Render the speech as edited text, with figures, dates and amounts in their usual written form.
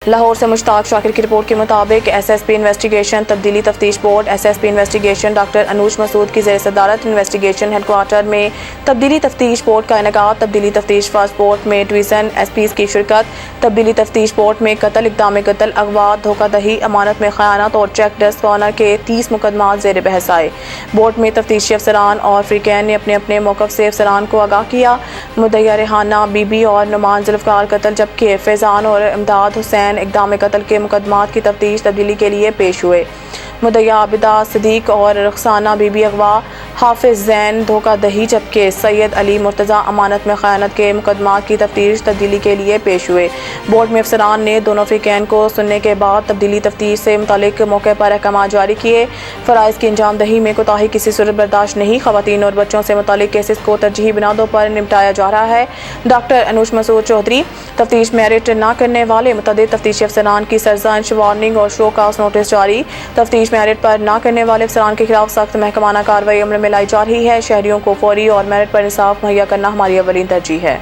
لاہور سے مشتاق شاکر کی رپورٹ کے مطابق ایس ایس پی انویسٹیگیشن تبدیلی تفتیش board S S P investigation doctor Anoosh Masood کی زیر صدارت انویسٹیگیشن ہیڈ کوارٹر میں تبدیلی تفتیش بورڈ کا انعقاد۔ تبدیلی تفتیش فرسٹ بورڈ میں ڈویژن ایس پیز کی شرکت۔ تبدیلی تفتیش بورڈ میں قتل، اقدام قتل، اغوا، دھوکہ دہی، امانت میں خیانت اور چیک ڈسک آنر کے 30 مقدمات زیر بحث آئے۔ بورڈ میں تفتیشی افسران اور فریقین نے اپنے اپنے موقف سے افسران کو آگاہ کیا۔ مدعیہ ریحانہ بی بی اور نعمان ذوالفقار قتل جبکہ فیضان اور امداد حسین اقدام قتل کے مقدمات کی تفتیش تبدیلی کے لیے پیش ہوئے۔ مدعیہ عابدہ صدیق اور رخسانہ بی بی اغوا، حافظ زین دھوکہ دہی جبکہ سید علی مرتضیٰ امانت میں خیانت کے مقدمات کی تفتیش تبدیلی کے لیے پیش ہوئے۔ بورڈ میں افسران نے دونوں فریقین کو سننے کے بعد تبدیلی تفتیش سے متعلق موقع پر احکامات جاری کیے۔ فرائض کی انجام دہی میں کوتاہی کسی صورت برداشت نہیں۔ خواتین اور بچوں سے متعلق کیسز کو ترجیحی بنیادوں پر نمٹایا جا رہا ہے۔ ڈاکٹر انوش مسعود چودھری، تفتیش میرٹ نہ کرنے والے متعدد تفتیشی افسران کی سرزنش، وارننگ اور شو کاز نوٹس جاری۔ تفتیش میرٹ پر نہ کرنے والے افسران کے خلاف سخت محکمانہ کارروائی عمل میں لائی جا رہی ہے۔ شہریوں کو فوری اور میرٹ پر انصاف مہیا کرنا ہماری اولین ترجیح ہے۔